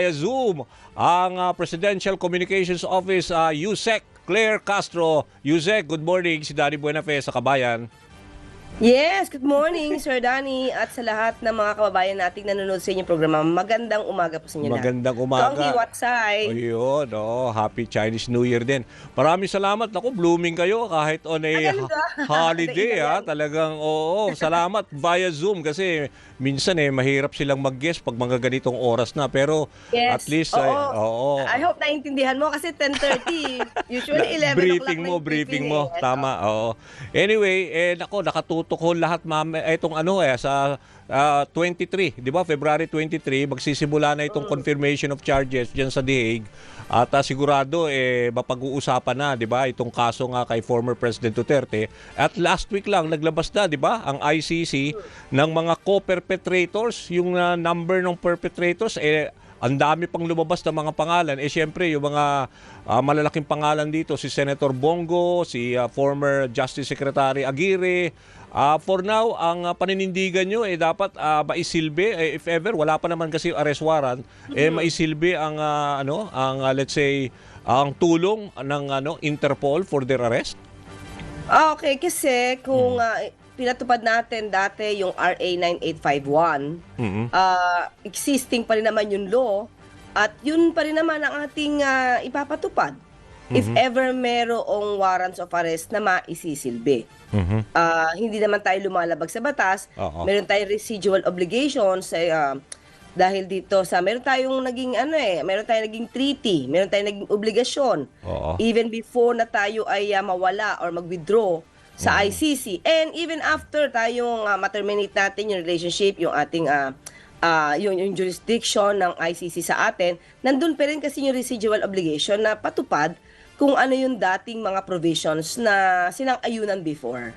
Via Zoom ang Presidential Communications Office USEC Claire Castro. USEC, good morning. Si Danny Buenafe sa Kabayan. Yes, good morning Sir Danny at sa lahat ng mga kababayan nating nanonood sa inyong programa. Magandang umaga po sa inyo lahat. Magandang umaga. Kongki Watsay. Ayun, happy Chinese New Year din. Maraming salamat. Naku, blooming kayo kahit on a holiday. Talagang salamat via Zoom kasi minsan mahirap silang mag-guest pag mga ganitong oras na. Pero yes. at least, I hope naintindihan mo kasi 10:30. Usually 11 o'clock. Briefing mo. Tama, oo. Anyway, nakatutok ho lahat itong sa 23, di ba? February 23, magsisimula na itong confirmation of charges diyan sa The Hague. At sigurado mapag-uusapan na, di ba? Itong kaso nga kay former President Duterte. At last week lang naglabas na, di ba? Ang ICC ng mga co-perpetrators, yung number ng perpetrators ang dami pang lumabas na mga pangalan. Siyempre, yung mga malalaking pangalan dito, si Senator Bongo, si former Justice Secretary Aguirre. For now, ang paninindigan nyo dapat maisilbi, if ever, wala pa naman kasi arrest warrant, maisilbi ang, let's say, ang tulong ng Interpol for their arrest? Okay, kasi kung pinatupad natin dati yung RA 9851, existing pa rin naman yung law at yun pa rin naman ang ating ipapatupad if ever merong warrants of arrest na maisisilbi. Hindi naman tayo lumalabag sa batas. Meron tayong residual obligations dahil dito meron tayong naging naging treaty, meron tayong naging obligasyon even before na tayo ay mawala or mag-withdraw sa ICC. And even after tayong ma-terminate natin yung relationship, yung ating yung jurisdiction ng ICC sa atin, nandun pa rin kasi yung residual obligation na patupad kung ano yung dating mga provisions na sinang-ayunan before.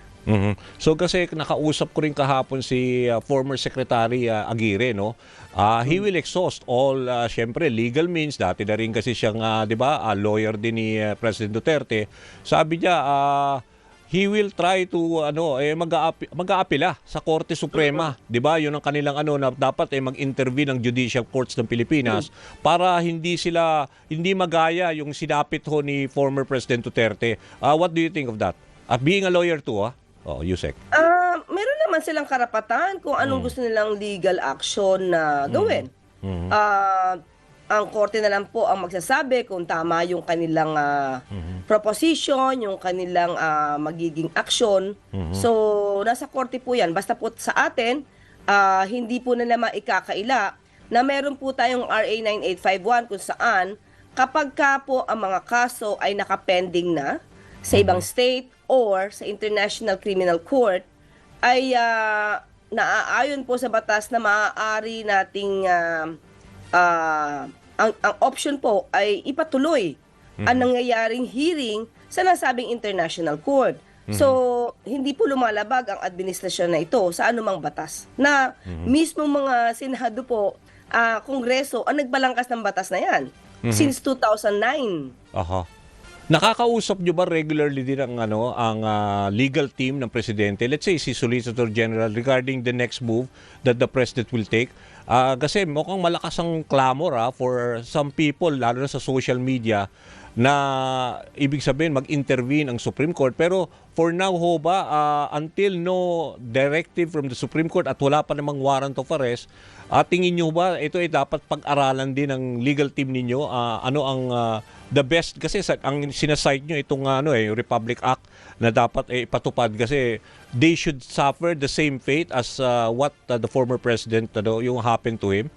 So kasi nakausap ko rin kahapon si former Secretary Aguirre, no? He will exhaust all syempre legal means. Dati na rin kasi siyang 'di ba, lawyer din ni President Duterte. Sabi niya he will try to mag-aapila sa Korte Suprema, 'di ba? 'Yun ang kanilang na dapat mag-intervene ang judicial courts ng Pilipinas para hindi magaya yung sinapit ho ni former President Duterte. What do you think of that? Being a lawyer too, Yusek. Meron naman silang karapatan kung anong gusto nilang legal action na gawin. Ang korte na lang po ang magsasabi kung tama yung kanilang proposition, yung kanilang magiging action. So, nasa korte po yan. Basta po sa atin, hindi po nila maikakaila na meron po tayong RA 9851 kung saan kapag ka po ang mga kaso ay nakapending na sa ibang state or sa International Criminal Court, ay naaayon po sa batas na maaari nating ang option po ay ipatuloy ang nangyayaring hearing sa nasabing International Court. So, hindi po lumalabag ang administrasyon na ito sa anumang batas na mismo mga senado po, kongreso ang nagbalangkas ng batas na yan since 2009. Nakakausap nyo ba regularly din ang legal team ng presidente, let's say si Solicitor General, regarding the next move that the president will take? Kasi mukhang malakas ang clamor for some people, lalo na sa social media, na ibig sabihin mag-intervene ang Supreme Court. Pero for now ho ba, until no directive from the Supreme Court at wala pa namang warrant of arrest, tingin nyo ba ito ay dapat pag-aralan din ng legal team ninyo? Ano ang the best? Kasi ang sinasite nyo itong Republic Act na dapat ipatupad kasi they should suffer the same fate as what the former president yung happened to him.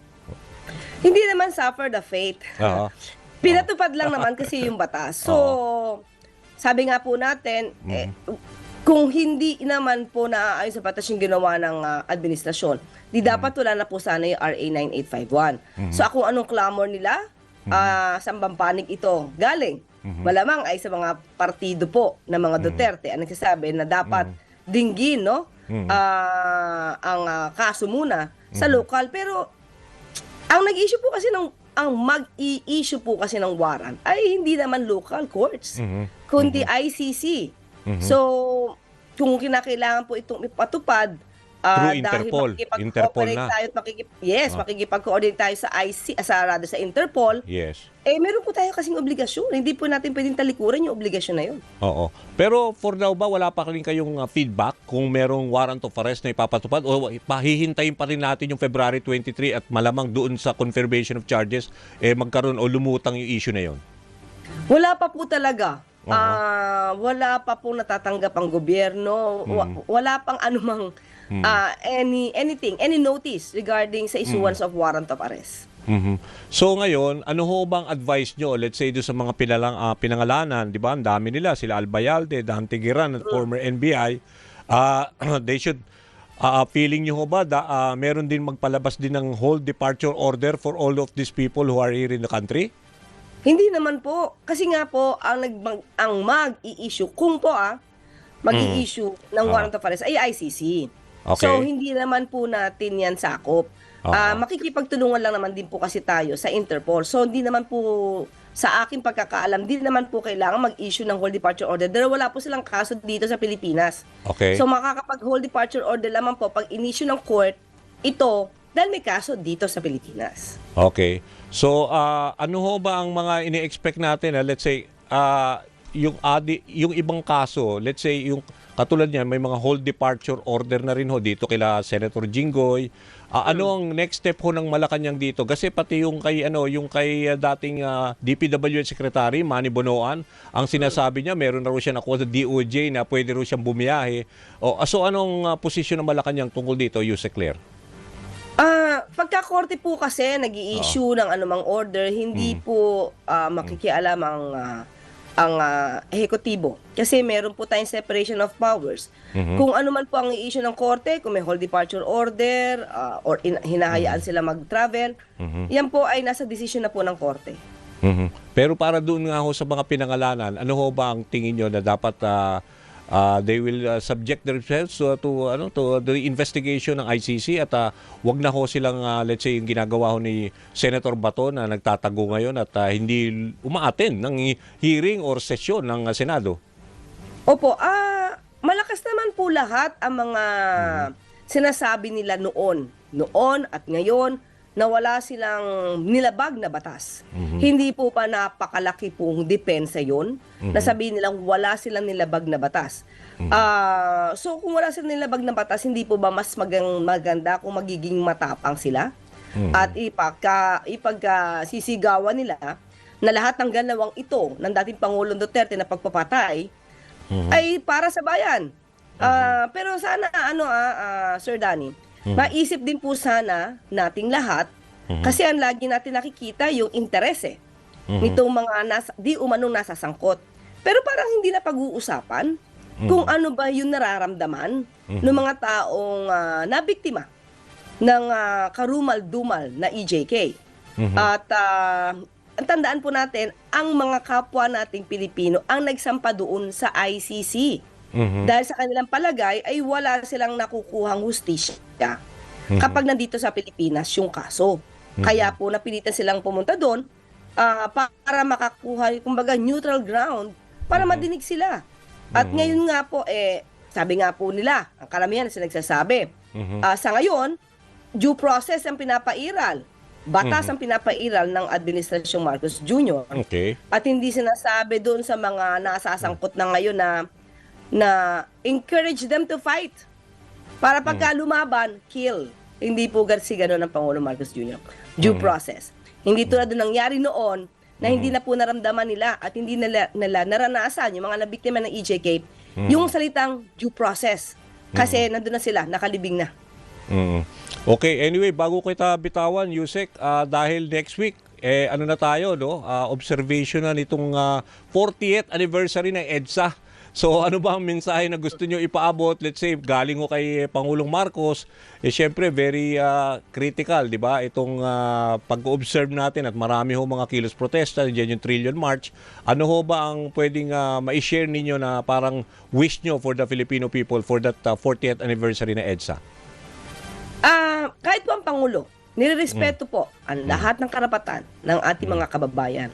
Hindi naman suffer the fate. Pinatupad lang naman kasi yung batas. So, sabi nga po natin, kung hindi naman po naaayon sa batas yung ginawa ng administrasyon, di dapat wala na po sana yung RA 9851. So, kung anong clamor nila, saan bang panig ito galing? Malamang ay sa mga partido po ng mga Duterte ang nagsasabi na dapat dinggin ang kaso muna sa lokal. Pero, ang nag-issue po kasi ang mag-i-issue po kasi ng warrant ay hindi naman local courts, kundi ICC. So, kung kinakailangan po itong ipatupad, Through Dahil Interpol. Interpol makikipag-cooperate na. tayo at makikipag-coordinate tayo sa IC, sa Interpol, Yes. meron po tayo kasing obligasyon. Hindi po natin pwedeng talikuran yung obligasyon na yun. Oo. Pero for now ba, wala pa rin kayong feedback kung merong warrant of arrest na ipapatupad o pahihintayin pa rin natin yung February 23 at malamang doon sa confirmation of charges magkaroon o lumutang yung issue na yon? Wala pa po talaga. Wala pa po natatanggap ang gobyerno. Wala pang anumang any notice regarding sa issuance of warrant of arrest. So ngayon, ano ho bang advice nyo? Let's say doon sa mga pinangalanan, di ba? Ang dami nila, sila Albayalde, Dante Giran, at former NBI. They should, feeling nyo ho ba, meron din magpalabas din ng whole departure order for all of these people who are here in the country? Hindi naman po. Kasi nga po, ang mag-i-issue, kung po mag-i-issue ng warrant of arrest ay ICC. Okay. So, hindi naman po natin yan sakop. Makikipagtulungan lang naman din po kasi tayo sa Interpol. So, hindi naman po, sa aking pagkakaalam, hindi naman po kailangan mag-issue ng whole departure order. Dahil wala po silang kaso dito sa Pilipinas. Okay. So, makakapag-whole departure order lamang po pag in-issue ng court, ito, dahil may kaso dito sa Pilipinas. Okay. So, ano ho ba ang mga ini-expect natin? Let's say, yung ibang kaso, let's say, yung katulad niyan, may mga whole departure order na rin ho dito kila Senator Jinggoy. Ano ang next step ho ng Malacanang dito? Kasi pati yung kay dating DPWH Secretary Manny Bonoan, ang sinasabi niya meron na raw siya nakuha sa DOJ na pwede raw siyang bumiyahe. So anong posisyon ng Malacanang tungkol dito, Yuse Claire? Pagka-korte po kasi nag-i-issue ng anumang order, hindi po makikialam ang ehekutibo. Kasi meron po tayong separation of powers. Kung ano man po ang i-issue ng korte, kung may whole departure order, or hinahayaan sila mag-travel, yan po ay nasa desisyon na po ng korte. Pero para doon nga ho sa mga pinangalanan, ano ho ba ang tingin nyo na dapat they will subject themselves to the investigation ng ICC at wag na ho silang let's say yung ginagawa ho ni Senator Bato na nagtatago ngayon at hindi umaattend ng hearing or sesyon ng Senado? Opo, malakas naman po lahat ang mga sinasabi nila noon at ngayon na wala silang nilabag na batas. Hindi po pa napakalaki pong depensa yun, na sabihin nilang wala silang nilabag na batas. So kung wala silang nilabag na batas, hindi po ba mas maganda kung magiging matapang sila? At ipagkasisigawan nila na lahat ng ganawang ito ng dating Pangulong Duterte na pagpapatay ay para sa bayan. Pero sana, Sir Danny, maisip din po sana nating lahat kasi ang lagi natin nakikita yung interes nitong mga di umanong nasasangkot. Pero parang hindi na pag-uusapan kung ano ba yung nararamdaman ng mga taong nabiktima ng karumal-dumal na EJK. At ang tandaan po natin, ang mga kapwa nating Pilipino ang nagsampa doon sa ICC. Dahil sa kanilang palagay ay wala silang nakukuhang hustisya kapag nandito sa Pilipinas yung kaso. Kaya po napilitan silang pumunta doon para makakuha, kumbaga, neutral ground para madinig sila. At ngayon nga po, sabi nga po nila, ang karamihan na sila nagsasabi, sa ngayon, due process ang pinapairal. Batas ang pinapairal ng Administrasyong Marcos Jr. Okay. At hindi sinasabi doon sa mga nasasangkot na ngayon na encourage them to fight. Para pagka lumaban, kill. Hindi po si gano'n ang Pangulong Marcos Jr. Due process. Hindi tulad ng nangyari noon na hindi na po naramdaman nila at hindi nila naranasan yung mga nabiktima ng EJK, yung salitang due process. Kasi nandun na sila, nakalibing na. Okay, anyway, bago kita bitawan, Yusek, dahil next week, ano na tayo, no? Observation na nitong 40th anniversary ng EDSA. So ano ba ang mensahe na gusto nyo ipaabot? Let's say, galing ko kay Pangulong Marcos, syempre very critical, di ba? Itong pag-observe natin at marami ho mga kilos protesta, diyan yung Trillion March. Ano ho ba ang pwedeng ma-share ninyo na parang wish nyo for the Filipino people for that 40th anniversary na EDSA? Kahit po ang Pangulo, nirerespeto po ang lahat ng karapatan ng ating mga kababayan.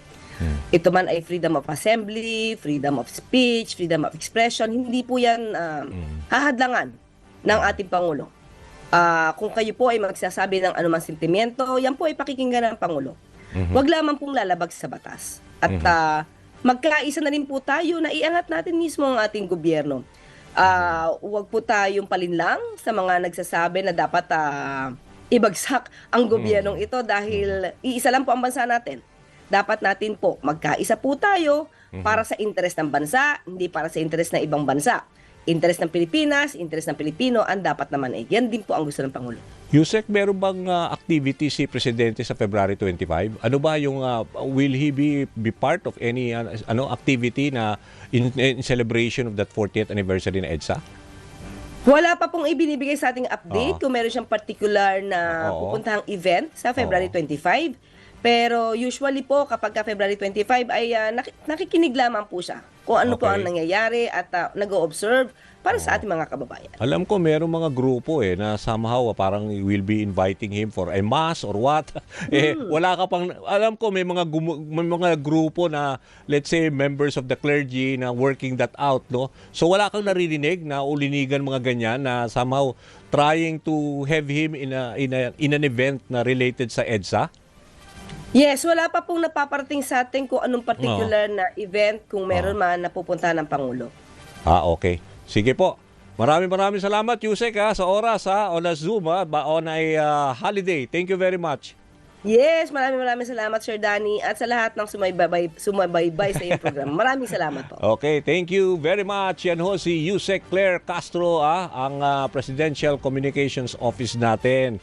Ito man ay freedom of assembly, freedom of speech, freedom of expression, hindi po yan hahadlangan ng ating Pangulo. Kung kayo po ay magsasabi ng anumang sentimiento, yan po ay pakikinggan ng Pangulo. Huwag lamang pong lalabag sa batas. At magkaisa na rin po tayo na iangat natin mismo ang ating gobyerno. Huwag po tayong palinlang sa mga nagsasabi na dapat ibagsak ang gobyernong ito dahil iisa lang po ang bansa natin. Dapat natin po magkaisa po tayo para sa interes ng bansa, hindi para sa interes ng ibang bansa. Interes ng Pilipinas, interes ng Pilipino, ang dapat naman ay yan din po ang gusto ng Pangulo. Yusek, meron bang activity si Presidente sa February 25? Ano ba yung, will he be part of any activity na in celebration of that 40th anniversary na EDSA? Wala pa pong ibinibigay sa ating update kung meron siyang particular na pupuntahang event sa February 25. Pero usually po kapag February 25 ay nakikinig lamang po siya kung ano po ang nangyayari at nag-o-observe para sa ating mga kababayan. Alam ko merong mga grupo na somehow parang will be inviting him for a mass or what. Wala ka pang, alam ko may mga grupo na let's say members of the clergy na working that out, no? So wala kang naririnig na ulinigan mga ganyan na somehow trying to have him in an event na related sa EDSA? Yes, wala pa pong napaparating sa atin kung anong particular na event kung meron man napupuntahan ng Pangulo. Okay. Sige po. Maraming salamat, Yusek, sa oras on a Zoom, on a holiday. Thank you very much. Yes, maraming salamat, Sir Danny, at sa lahat ng sumaybay sa iyong programa. Maraming salamat po. Okay, thank you very much. Yan ho si Yusek Claire Castro, ang Presidential Communications Office natin.